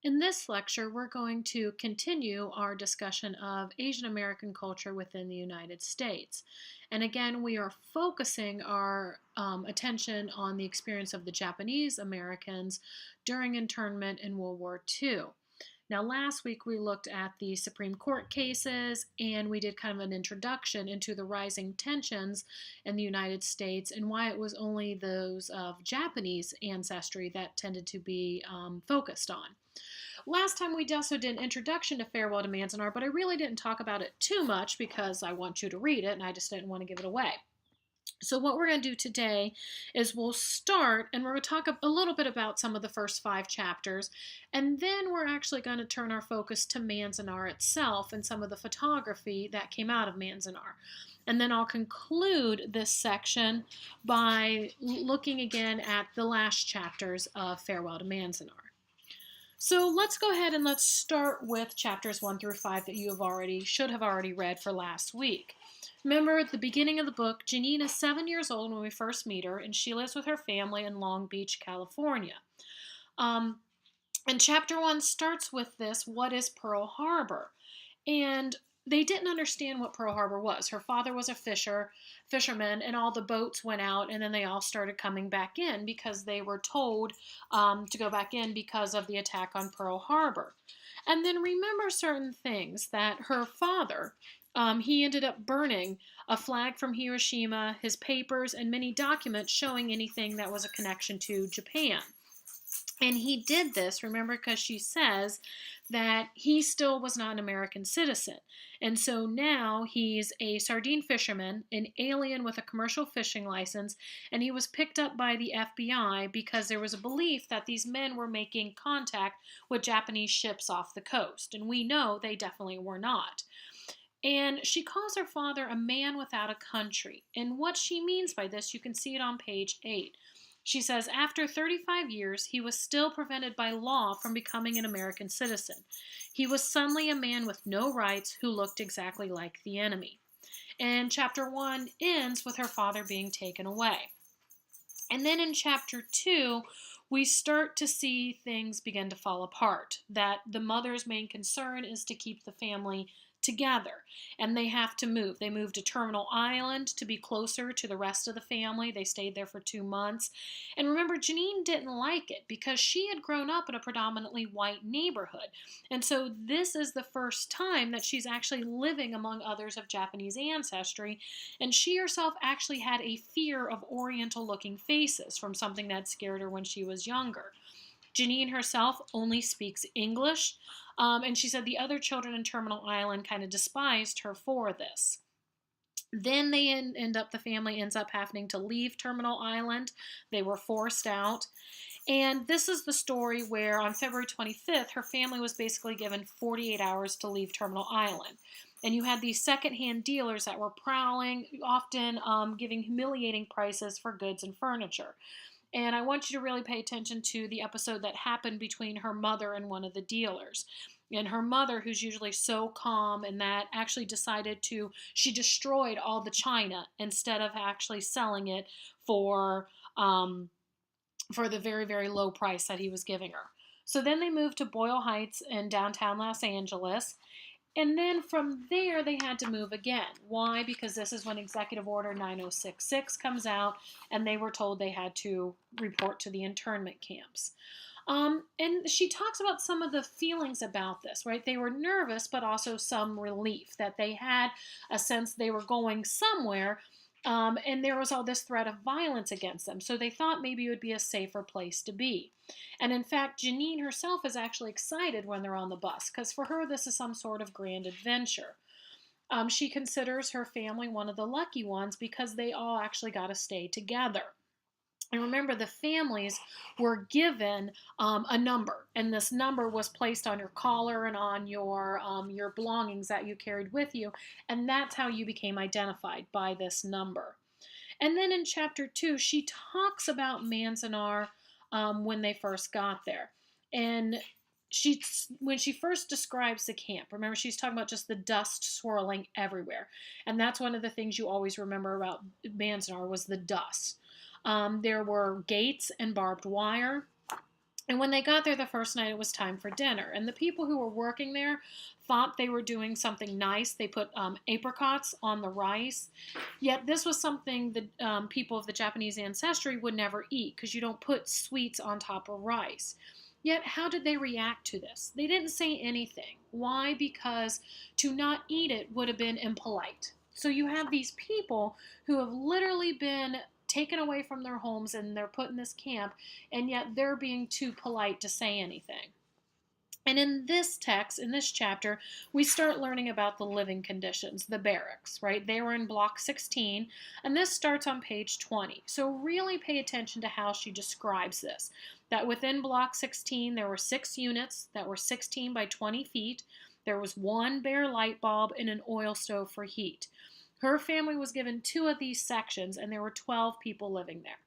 In this lecture, we're going to continue our discussion of Asian American culture within the United States. And again, we are focusing our attention on the experience of the Japanese Americans during internment in World War II. Now, last week we looked at the Supreme Court cases and we did kind of an introduction into the rising tensions in the United States and why it was only those of Japanese ancestry that tended to be focused on. Last time we also did an introduction to Farewell to Manzanar, but I really didn't talk about it too much because I want you to read it and I just didn't want to give it away. So what we're going to do today is we'll start and we're going to talk a little bit about some of the first 5 chapters, and then we're actually going to turn our focus to Manzanar itself and some of the photography that came out of Manzanar. And then I'll conclude this section by looking again at the last chapters of Farewell to Manzanar. So let's go ahead and let's start with chapters 1 through 5 that you should have already read for last week. Remember, at the beginning of the book, Janine is 7 years old when we first meet her, and she lives with her family in Long Beach, California. And chapter 1 starts with this: what is Pearl Harbor? And they didn't understand what Pearl Harbor was. Her father was a fisherman, and all the boats went out, and then they all started coming back in because they were told to go back in because of the attack on Pearl Harbor. And then remember certain things, that her father, he ended up burning a flag from Hiroshima, his papers, and many documents showing anything that was a connection to Japan. And he did this, remember, because she says that he still was not an American citizen. And so now he's a sardine fisherman, an alien with a commercial fishing license, and he was picked up by the FBI because there was a belief that these men were making contact with Japanese ships off the coast. And we know they definitely were not. And she calls her father a man without a country. And what she means by this, you can see it on page 8. She says, after 35 years, he was still prevented by law from becoming an American citizen. He was suddenly a man with no rights who looked exactly like the enemy. And chapter 1 ends with her father being taken away. And then in chapter 2, we start to see things begin to fall apart, that the mother's main concern is to keep the family together, and they have to move. They moved to Terminal Island to be closer to the rest of the family. They stayed there for 2 months. And remember, Janine didn't like it because she had grown up in a predominantly white neighborhood. And so this is the first time that she's actually living among others of Japanese ancestry, and she herself actually had a fear of Oriental-looking faces from something that scared her when she was younger. Janine herself only speaks English, and she said the other children in Terminal Island kind of despised her for this. Then the family ends up having to leave Terminal Island. They were forced out. And this is the story where on February 25th, her family was basically given 48 hours to leave Terminal Island. And you had these secondhand dealers that were prowling, often giving humiliating prices for goods and furniture. And I want you to really pay attention to the episode that happened between her mother and one of the dealers. And her mother, who's usually so calm, and that actually she destroyed all the china instead of actually selling it for the very, very low price that he was giving her. So then they moved to Boyle Heights in downtown Los Angeles. And then from there, they had to move again. Why? Because this is when Executive Order 9066 comes out, and they were told they had to report to the internment camps. And she talks about some of the feelings about this, right? They were nervous, but also some relief that they had a sense they were going somewhere, and there was all this threat of violence against them. So they thought maybe it would be a safer place to be. And in fact, Janine herself is actually excited when they're on the bus, because for her, this is some sort of grand adventure. She considers her family one of the lucky ones because they all actually got to stay together. And remember, the families were given a number, and this number was placed on your collar and on your belongings that you carried with you, and that's how you became identified, by this number. And then in chapter 2, she talks about Manzanar when they first got there. And when she first describes the camp, remember, she's talking about just the dust swirling everywhere. And that's one of the things you always remember about Manzanar was the dust. There were gates and barbed wire. And when they got there the first night, it was time for dinner. And the people who were working there thought they were doing something nice. They put apricots on the rice. Yet this was something the people of the Japanese ancestry would never eat, because you don't put sweets on top of rice. Yet, how did they react to this? They didn't say anything. Why? Because to not eat it would have been impolite. So you have these people who have literally been taken away from their homes and they're put in this camp, and yet they're being too polite to say anything. And in this text, in this chapter, we start learning about the living conditions, the barracks, right? They were in block 16, and this starts on page 20. So really pay attention to how she describes this. That within block 16, there were 6 units that were 16 by 20 feet. There was 1 bare light bulb and an oil stove for heat. Her family was given 2 of these sections, and there were 12 people living there.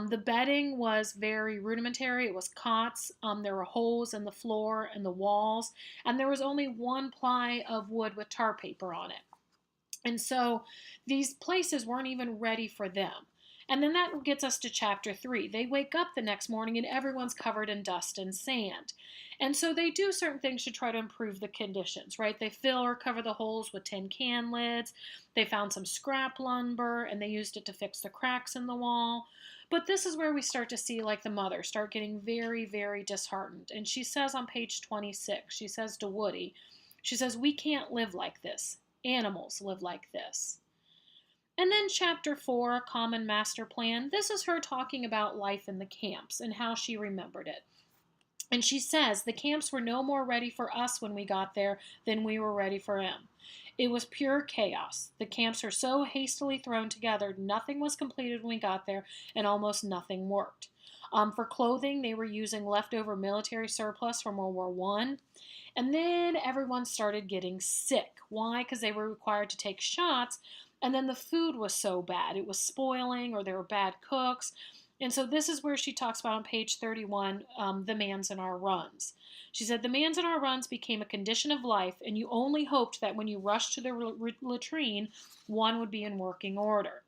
The bedding was very rudimentary. It was cots. There were holes in the floor and the walls, and there was only 1 ply of wood with tar paper on it. And so these places weren't even ready for them. And then that gets us to chapter 3. They wake up the next morning and everyone's covered in dust and sand. And so they do certain things to try to improve the conditions, right? They fill or cover the holes with tin can lids. They found some scrap lumber and they used it to fix the cracks in the wall. But this is where we start to see, like, the mother start getting very, very disheartened. And she says on page 26, she says to Woody, she says, "We can't live like this. Animals live like this." And then chapter 4, Common Master Plan. This is her talking about life in the camps and how she remembered it. And she says, "The camps were no more ready for us when we got there than we were ready for them. It was pure chaos. The camps were so hastily thrown together, nothing was completed when we got there, and almost nothing worked. For clothing, they were using leftover military surplus from World War I. And then everyone started getting sick. Why? Because they were required to take shots, and then the food was so bad. It was spoiling, or there were bad cooks. And so this is where she talks about on page 31, the Manzanar runs. She said, "The Manzanar runs became a condition of life, and you only hoped that when you rushed to the latrine, one would be in working order."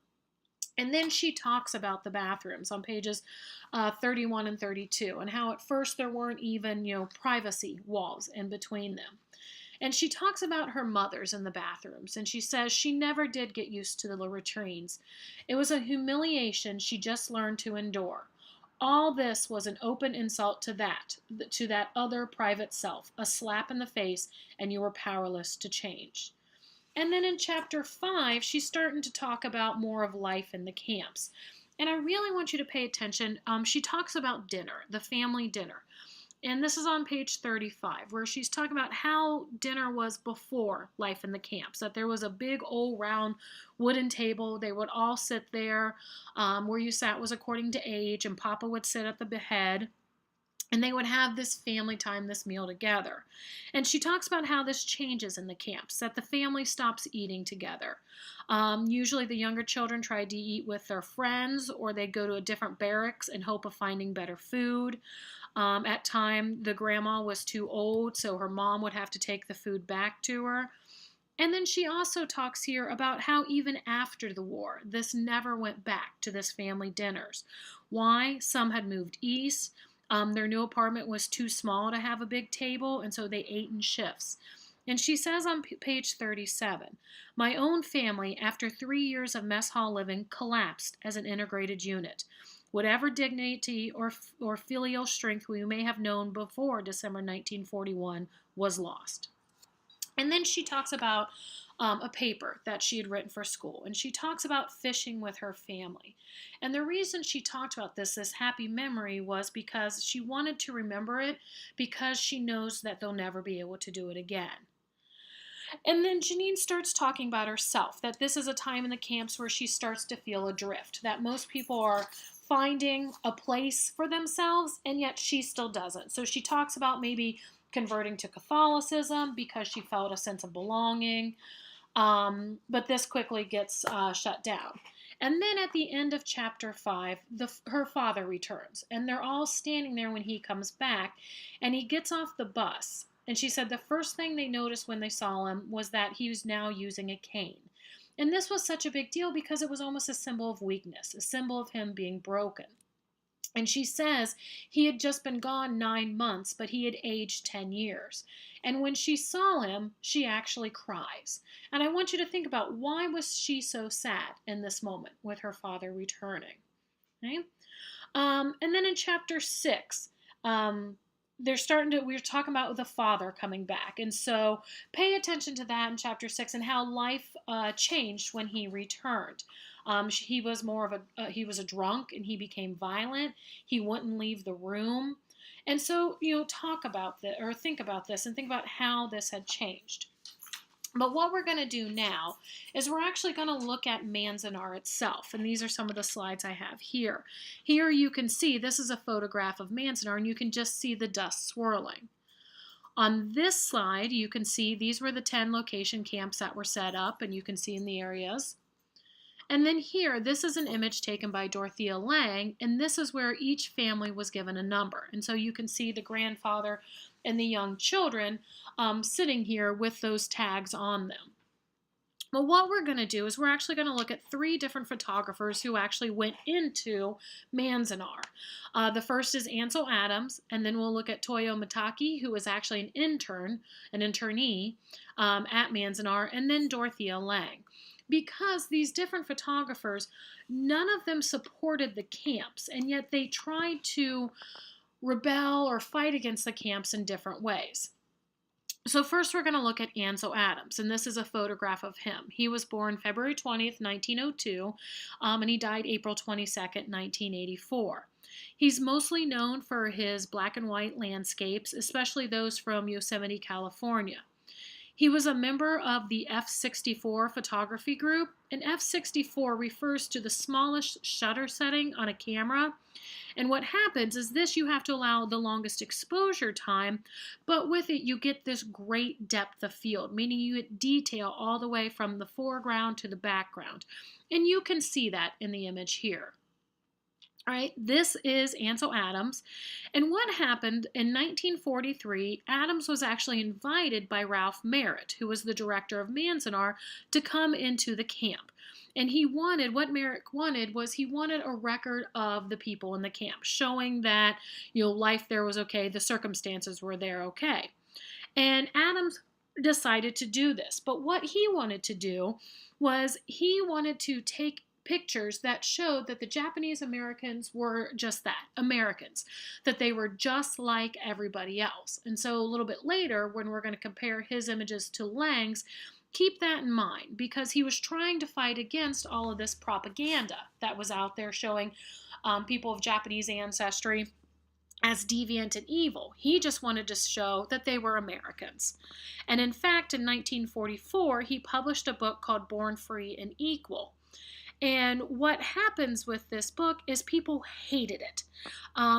And then she talks about the bathrooms on pages 31 and 32, and how at first there weren't even, privacy walls in between them. And she talks about her mothers in the bathrooms, and she says she never did get used to the latrines. It was a humiliation she just learned to endure. All this was an open insult to that other private self, a slap in the face, and you were powerless to change. And then in chapter 5, she's starting to talk about more of life in the camps. And I really want you to pay attention. She talks about dinner, the family dinner. And this is on page 35, where she's talking about how dinner was before life in the camps. That there was a big old round wooden table. They would all sit there. Where you sat was according to age, and Papa would sit at the head. And they would have this family time, this meal together. And she talks about how this changes in the camps, that the family stops eating together. Usually the younger children tried to eat with their friends, or they'd go to a different barracks in hope of finding better food. At time, the grandma was too old, so her mom would have to take the food back to her. And then she also talks here about how even after the war, this never went back to this family dinners. Why? Some had moved east. Their new apartment was too small to have a big table, and so they ate in shifts. And she says on page 37, "My own family, after 3 years of mess hall living, collapsed as an integrated unit. Whatever dignity or filial strength we may have known before December 1941 was lost." And then she talks about a paper that she had written for school. And she talks about fishing with her family. And the reason she talked about this happy memory, was because she wanted to remember it, because she knows that they'll never be able to do it again. And then Janine starts talking about herself, that this is a time in the camps where she starts to feel adrift, that most people are finding a place for themselves, and yet she still doesn't. So she talks about maybe converting to Catholicism because she felt a sense of belonging, but this quickly gets shut down. And then at the end of chapter 5, her father returns, and they're all standing there when he comes back, and he gets off the bus. And she said the first thing they noticed when they saw him was that he was now using a cane. And this was such a big deal because it was almost a symbol of weakness, a symbol of him being broken. And she says he had just been gone 9 months, but he had aged 10 years. And when she saw him, she actually cries. And I want you to think about, why was she so sad in this moment with her father returning? Okay? And then in chapter 6, we're talking about the father coming back. And so pay attention to that in chapter 6 and how life changed when he returned. He was he was a drunk, and he became violent. He wouldn't leave the room. And so, talk about this, or think about this, and think about how this had changed. But what we're going to do now is we're actually going to look at Manzanar itself. And these are some of the slides I have here. Here you can see, this is a photograph of Manzanar, and you can just see the dust swirling. On this slide, you can see these were the 10 location camps that were set up, and you can see in the areas. And then here, this is an image taken by Dorothea Lange, and this is where each family was given a number. And so you can see the grandfather and the young children sitting here with those tags on them. But what we're going to do is we're actually going to look at 3 different photographers who actually went into Manzanar. The first is Ansel Adams, and then we'll look at Toyo Miyatake, who was actually an internee at Manzanar, and then Dorothea Lange. Because these different photographers, none of them supported the camps, and yet they tried to rebel or fight against the camps in different ways. So first we're going to look at Ansel Adams, and this is a photograph of him. He was born February 20th, 1902, and he died April 22nd, 1984. He's mostly known for his black and white landscapes, especially those from Yosemite, California. He was a member of the f/64 photography group, and f/64 refers to the smallest shutter setting on a camera. And what happens is this, you have to allow the longest exposure time, but with it you get this great depth of field, meaning you get detail all the way from the foreground to the background. And you can see that in the image here. All right, this is Ansel Adams, and what happened in 1943, Adams was actually invited by Ralph Merritt, who was the director of Manzanar, to come into the camp. And what Merritt wanted was he wanted a record of the people in the camp, showing that, life there was okay, the circumstances were there okay. And Adams decided to do this, but what he wanted to do was he wanted to take pictures that showed that the Japanese Americans were just that, Americans, that they were just like everybody else. And so a little bit later, when we're going to compare his images to Lange's, keep that in mind, because he was trying to fight against all of this propaganda that was out there showing people of Japanese ancestry as deviant and evil. He just wanted to show that they were Americans. And in fact, in 1944, he published a book called Born Free and Equal. And what happens with this book is people hated it.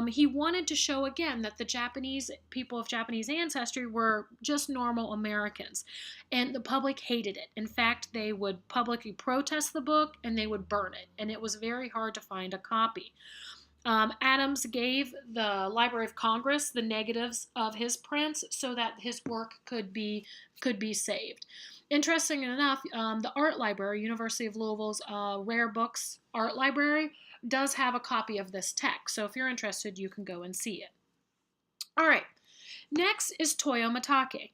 He wanted to show again that the Japanese people of Japanese ancestry were just normal Americans, and the public hated it. In fact, they would publicly protest the book and they would burn it, and it was very hard to find a copy. Adams gave the Library of Congress the negatives of his prints so that his work could be saved. Interesting enough, the art library, University of Louisville's Rare Books Art Library, does have a copy of this text. So if you're interested, you can go and see it. All right. Next is Toyo Miyatake.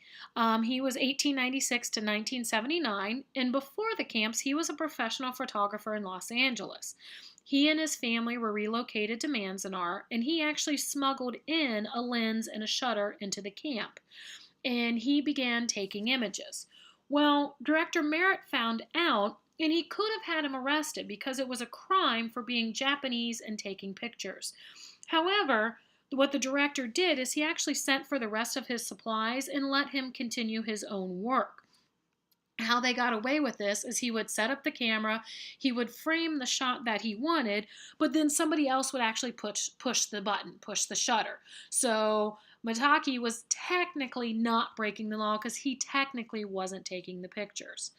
He was 1896 to 1979, and before the camps, he was a professional photographer in Los Angeles. He and his family were relocated to Manzanar, and he actually smuggled in a lens and a shutter into the camp, and he began taking images. Well, Director Merritt found out, and he could have had him arrested because it was a crime for being Japanese and taking pictures. However, what the director did is he actually sent for the rest of his supplies and let him continue his own work. How they got away with this is he would set up the camera, he would frame the shot that he wanted, but then somebody else would actually push the button, push the shutter. So Miyatake was technically not breaking the law because he technically wasn't taking the pictures.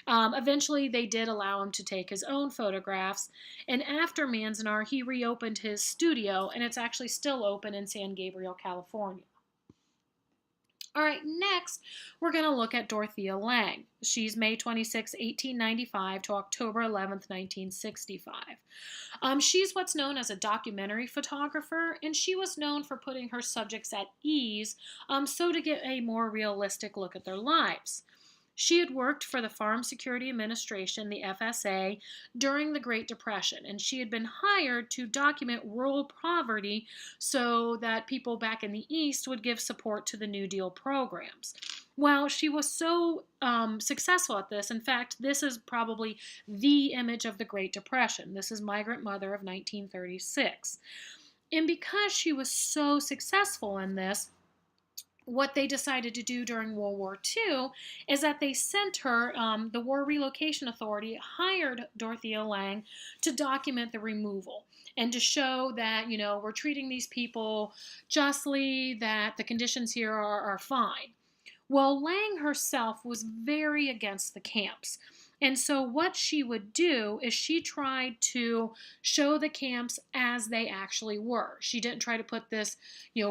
Eventually, they did allow him to take his own photographs, and after Manzanar, he reopened his studio, and it's actually still open in San Gabriel, California. All right, next we're going to look at Dorothea Lange. She's May 26, 1895 to October 11th, 1965. She's what's known as a documentary photographer, and she was known for putting her subjects at ease so to get a more realistic look at their lives. She had worked for the Farm Security Administration, the FSA, during the Great Depression, and she had been hired to document rural poverty so that people back in the East would give support to the New Deal programs. Well, she was so successful at this. In fact, this is probably the image of the Great Depression. This is Migrant Mother of 1936. And because she was so successful in this, what they decided to do during World War II is that they sent her, the War Relocation Authority hired Dorothea Lange to document the removal and to show that, we're treating these people justly, that the conditions here are fine. Well, Lange herself was very against the camps. And so what she would do is she tried to show the camps as they actually were. She didn't try to put this,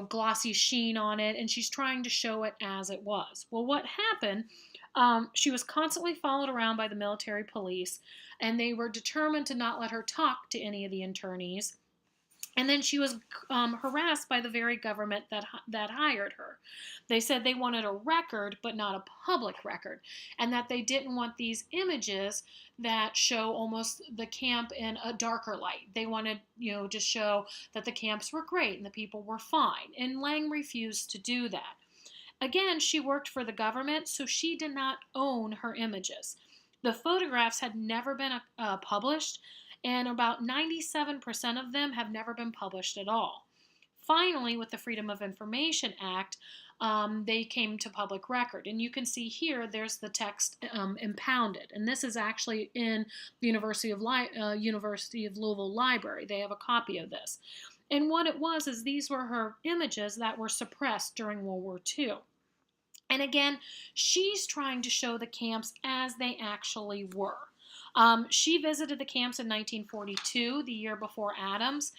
glossy sheen on it, and she's trying to show it as it was. Well, what happened, she was constantly followed around by the military police, and they were determined to not let her talk to any of the internees. And then she was harassed by the very government that hired her. They said they wanted a record, but not a public record, and that they didn't want these images that show almost the camp in a darker light. They wanted, to show that the camps were great and the people were fine. And Lange refused to do that. Again, she worked for the government, so she did not own her images. The photographs had never been published, and about 97% of them have never been published at all. Finally, with the Freedom of Information Act, they came to public record. And you can see here, there's the text impounded. And this is actually in the University of Louisville Library. They have a copy of this. And what it was is these were her images that were suppressed during World War II. And again, she's trying to show the camps as they actually were. She visited the camps in 1942, the year before Adams,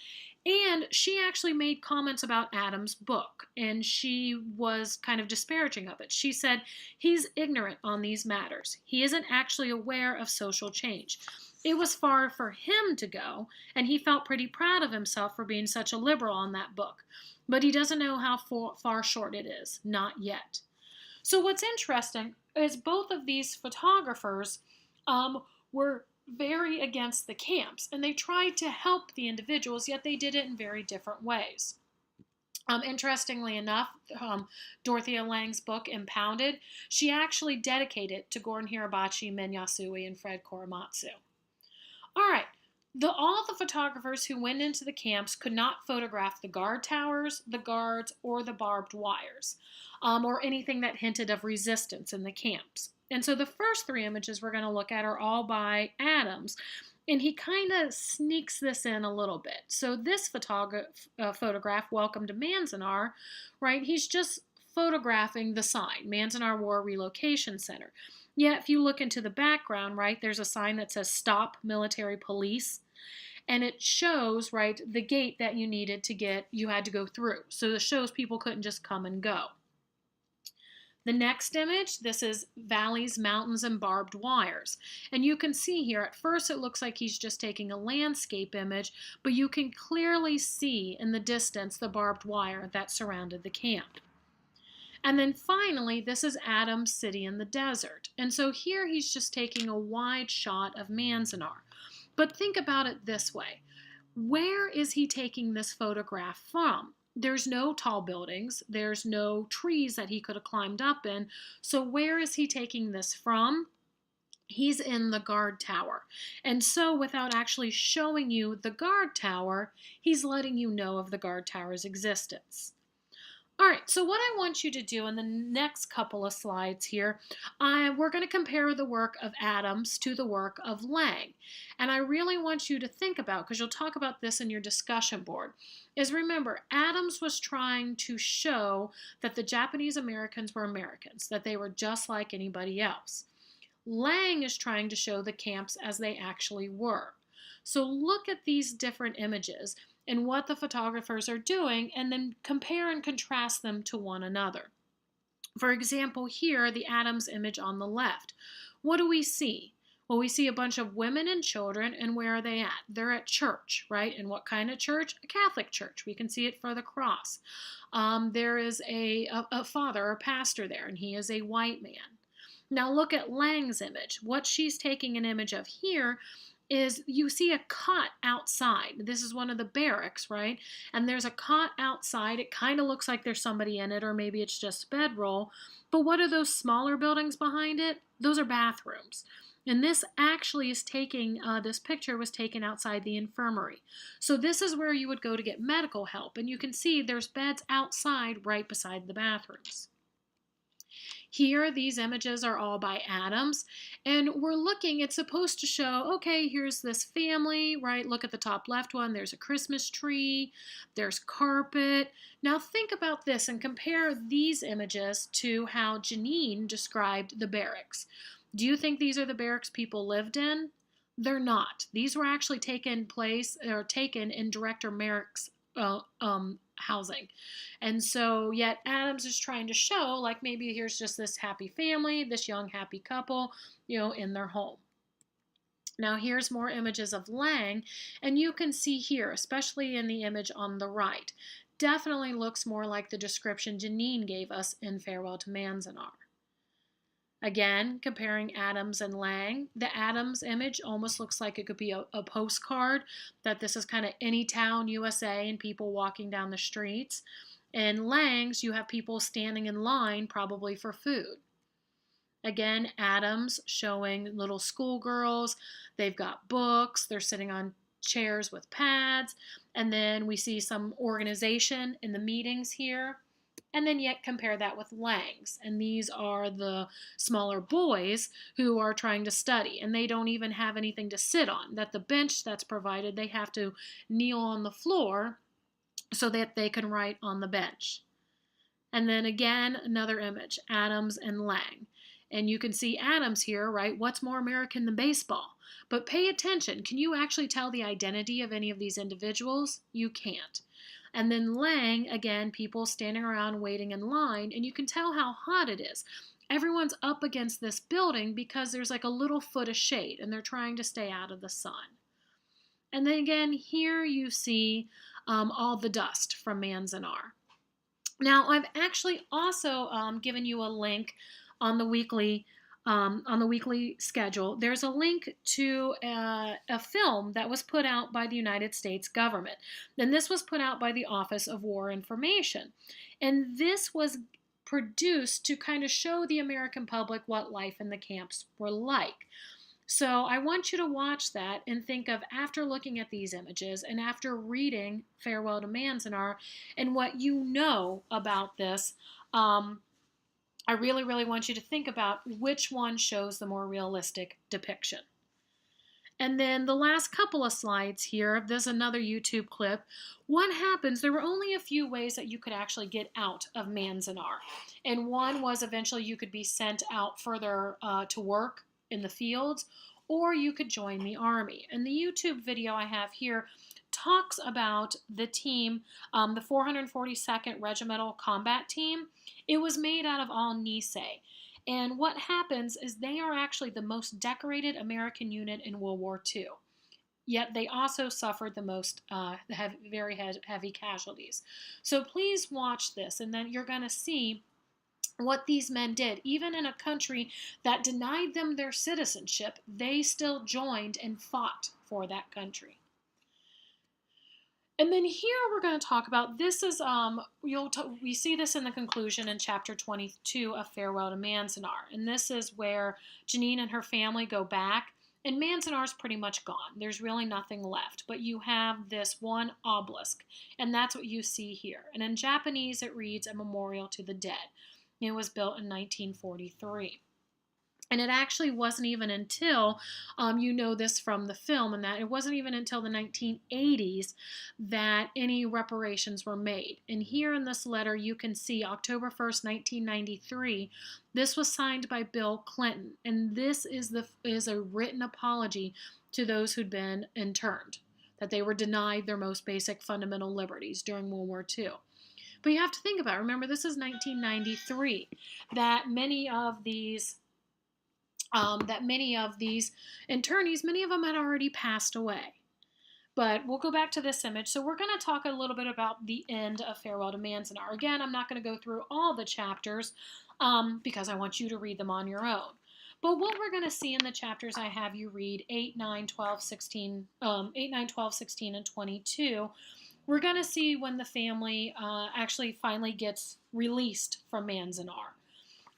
and she actually made comments about Adams' book, and she was kind of disparaging of it. She said, "He's ignorant on these matters. He isn't actually aware of social change. It was far for him to go, and he felt pretty proud of himself for being such a liberal on that book. But he doesn't know how far short it is. Not yet." So what's interesting is both of these photographers were very against the camps, and they tried to help the individuals, yet they did it in very different ways. Interestingly enough, Dorothea Lange's book, Impounded, she actually dedicated to Gordon Hirabachi, Min Yasui, and Fred Korematsu. All right, all the photographers who went into the camps could not photograph the guard towers, the guards, or the barbed wires, or anything that hinted of resistance in the camps. And so the first three images we're going to look at are all by Adams, and he kind of sneaks this in a little bit. So this photograph, Welcome to Manzanar, right, he's just photographing the sign, Manzanar War Relocation Center. Yet if you look into the background, right, there's a sign that says Stop Military Police, and it shows, right, the gate that you had to go through. So it shows people couldn't just come and go. The next image, this is valleys, mountains, and barbed wires. And you can see here, at first it looks like he's just taking a landscape image, but you can clearly see in the distance the barbed wire that surrounded the camp. And then finally, this is Adams' City in the Desert. And so here he's just taking a wide shot of Manzanar. But think about it this way. Where is he taking this photograph from? There's no tall buildings. There's no trees that he could have climbed up in. So where is he taking this from? He's in the guard tower. And so without actually showing you the guard tower, he's letting you know of the guard tower's existence. All right, so what I want you to do in the next couple of slides here, we're going to compare the work of Adams to the work of Lange. And I really want you to think about, because you'll talk about this in your discussion board, is remember, Adams was trying to show that the Japanese Americans were Americans, that they were just like anybody else. Lange is trying to show the camps as they actually were. So look at these different images and what the photographers are doing, and then compare and contrast them to one another. For example, here, the Adams image on the left. What do we see? Well, we see a bunch of women and children, and where are they at? They're at church, right? And what kind of church? A Catholic church. We can see it for the cross. There is a father or pastor there, and he is a white man. Now look at Lange's image. What she's taking an image of here is you see a cot outside. This is one of the barracks, right? And there's a cot outside. It kind of looks like there's somebody in it, or maybe it's just bedroll. But what are those smaller buildings behind it? Those are bathrooms. And this actually is taking, this picture was taken outside the infirmary. So this is where you would go to get medical help. And you can see there's beds outside right beside the bathrooms. Here, these images are all by Adams, and we're looking, it's supposed to show, okay, here's this family, right? Look at the top left one, there's a Christmas tree, there's carpet. Now think about this and compare these images to how Janine described the barracks. Do you think these are the barracks people lived in? They're not. These were actually taken in Director Merrick's housing. And so yet Adams is trying to show, like, maybe here's just this happy family, this young happy couple, in their home. Now here's more images of Lange, and you can see here, especially in the image on the right, definitely looks more like the description Janine gave us in Farewell to Manzanar. Again, comparing Adams and Lange, the Adams image almost looks like it could be a postcard, that this is kind of any town, USA, and people walking down the streets. In Lange's, you have people standing in line, probably for food. Again, Adams showing little schoolgirls. They've got books. They're sitting on chairs with pads. And then we see some organization in the meetings here. And then yet compare that with Lange's. And these are the smaller boys who are trying to study. And they don't even have anything to sit on. That the bench that's provided, they have to kneel on the floor so that they can write on the bench. And then again, another image, Adams and Lange. And you can see Adams here, right? What's more American than baseball? But pay attention. Can you actually tell the identity of any of these individuals? You can't. And then Lange, again, people standing around waiting in line, and you can tell how hot it is. Everyone's up against this building because there's like a little foot of shade, and they're trying to stay out of the sun. And then again, here you see all the dust from Manzanar. Now, I've actually also given you a link on the weekly schedule. There's a link to a film that was put out by the United States government. And this was put out by the Office of War Information. And this was produced to kind of show the American public what life in the camps were like. So I want you to watch that and think of, after looking at these images and after reading Farewell to Manzanar and what you know about this, I really, really want you to think about which one shows the more realistic depiction. And then the last couple of slides here, there's another YouTube clip. What happens, there were only a few ways that you could actually get out of Manzanar. And one was eventually you could be sent out further to work in the fields, or you could join the army. And the YouTube video I have here talks about the team, the 442nd Regimental Combat Team. It was made out of all Nisei. And what happens is they are actually the most decorated American unit in World War II. Yet they also suffered the most very heavy casualties. So please watch this, and then you're going to see what these men did. Even in a country that denied them their citizenship, they still joined and fought for that country. And then here we're going to talk about, this is, we see this in the conclusion in chapter 22 of Farewell to Manzanar. And this is where Janine and her family go back, and Manzanar's pretty much gone. There's really nothing left, but you have this one obelisk, and that's what you see here. And in Japanese, it reads, "A Memorial to the Dead." It was built in 1943. And it actually wasn't even until, you know this from the film, and that it wasn't even until the 1980s that any reparations were made. And here in this letter, you can see October 1st, 1993, this was signed by Bill Clinton. And this is a written apology to those who'd been interned, that they were denied their most basic fundamental liberties during World War II. But you have to think about it. Remember, this is 1993, that many of these internees, many of them had already passed away. But we'll go back to this image. So we're going to talk a little bit about the end of Farewell to Manzanar. Again, I'm not going to go through all the chapters because I want you to read them on your own. But what we're going to see in the chapters I have you read, 8, 9, 12, 16, 8, 9, 12, 16, and 22, we're going to see when the family actually finally gets released from Manzanar.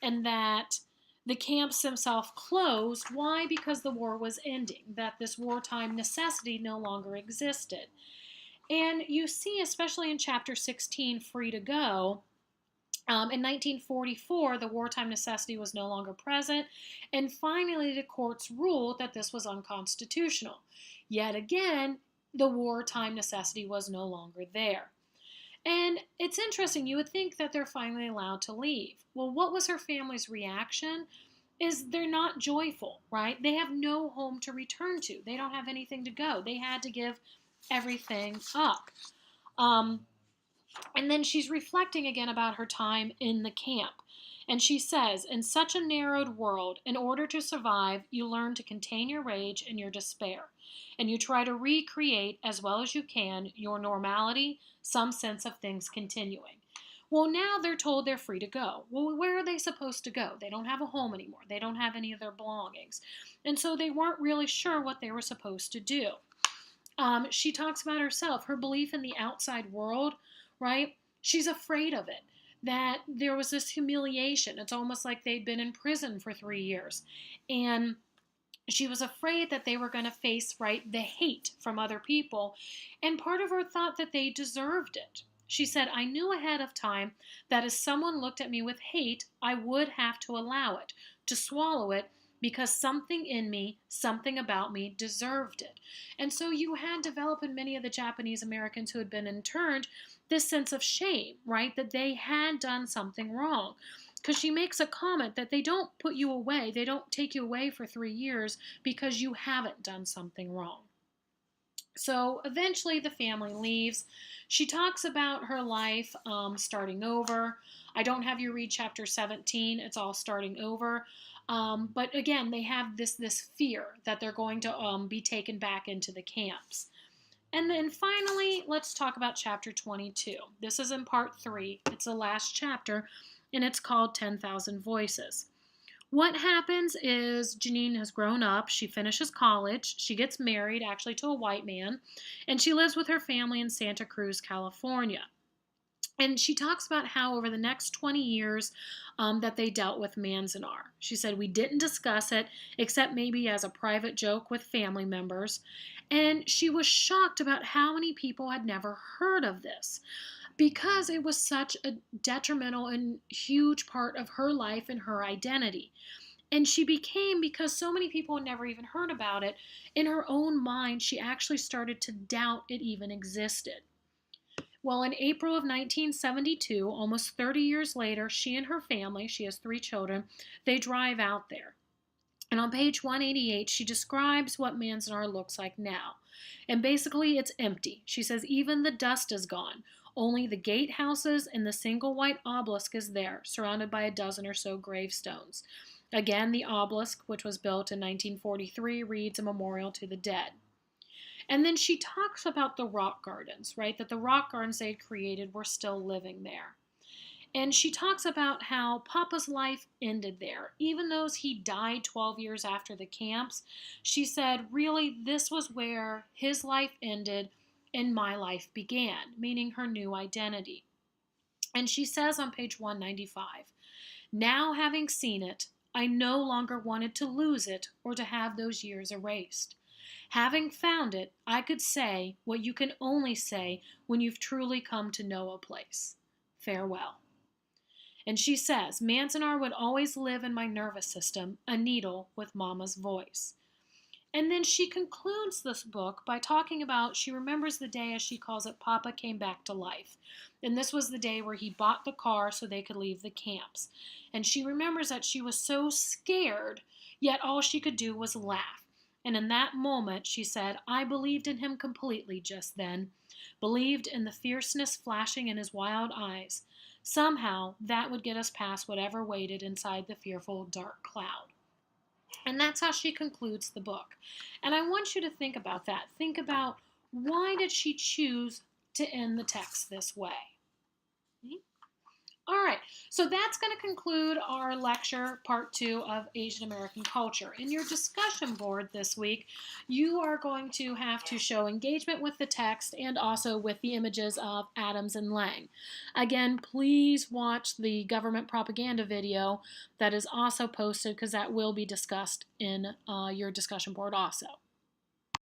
And that the camps themselves closed. Why? Because the war was ending, that this wartime necessity no longer existed. And you see, especially in chapter 16, Free to Go, in 1944, the wartime necessity was no longer present, and finally the courts ruled that this was unconstitutional. Yet again, the wartime necessity was no longer there. And it's interesting, you would think that they're finally allowed to leave. Well, what was her family's reaction? Is they're not joyful, right? They have no home to return to. They don't have anything to go. They had to give everything up. And then she's reflecting again about her time in the camp. And she says, in such a narrowed world, in order to survive, you learn to contain your rage and your despair. And you try to recreate, as well as you can, your normality, some sense of things continuing. Well, now they're told they're free to go. Well, where are they supposed to go? They don't have a home anymore. They don't have any of their belongings. And so they weren't really sure what they were supposed to do. She talks about herself, her belief in the outside world, right? She's afraid of it, that there was this humiliation. It's almost like they'd been in prison for 3 years. And she was afraid that they were going to face, right, the hate from other people. And part of her thought that they deserved it. She said, I knew ahead of time that as someone looked at me with hate, I would have to allow it, to swallow it, because something in me, something about me deserved it. And so you had developed in many of the Japanese Americans who had been interned this sense of shame, right, that they had done something wrong. Because she makes a comment that they don't put you away, they don't take you away for 3 years because you haven't done something wrong. So eventually the family leaves. She talks about her life starting over. I don't have you read chapter 17. It's all starting over. But again, they have this fear that they're going to be taken back into the camps. And then finally, let's talk about chapter 22. This is in part 3. It's the last chapter, and it's called 10,000 Voices. What happens is Janine has grown up, she finishes college, she gets married actually to a white man, and she lives with her family in Santa Cruz, California. And she talks about how over the next 20 years that they dealt with Manzanar. She said, we didn't discuss it except maybe as a private joke with family members. And she was shocked about how many people had never heard of this, because it was such a detrimental and huge part of her life and her identity. And she became, because so many people had never even heard about it, in her own mind, she actually started to doubt it even existed. Well, in April of 1972, almost 30 years later, she and her family, she has 3 children, they drive out there. And on page 188, she describes what Manzanar looks like now. And basically, it's empty. She says even the dust is gone. Only the gatehouses and the single white obelisk is there, surrounded by a dozen or so gravestones. Again, the obelisk, which was built in 1943, reads a memorial to the dead. And then she talks about the rock gardens, right? That the rock gardens they had created were still living there. And she talks about how Papa's life ended there. Even though he died 12 years after the camps, she said, really, this was where his life ended and my life began, meaning her new identity. And she says on page 195, now having seen it, I no longer wanted to lose it or to have those years erased. Having found it, I could say what you can only say when you've truly come to know a place. Farewell. And she says, Manzanar would always live in my nervous system, a needle with Mama's voice. And then she concludes this book by talking about, she remembers the day, as she calls it, Papa came back to life. And this was the day where he bought the car so they could leave the camps. And she remembers that she was so scared, yet all she could do was laugh. And in that moment, she said, I believed in him completely just then, believed in the fierceness flashing in his wild eyes. Somehow, that would get us past whatever waited inside the fearful dark cloud. And that's how she concludes the book. And I want you to think about that. Think about, why did she choose to end the text this way? All right, so that's going to conclude our lecture, part 2 of Asian American culture. In your discussion board this week, you are going to have to show engagement with the text and also with the images of Adams and Lange. Again, please watch the government propaganda video that is also posted, because that will be discussed in your discussion board also.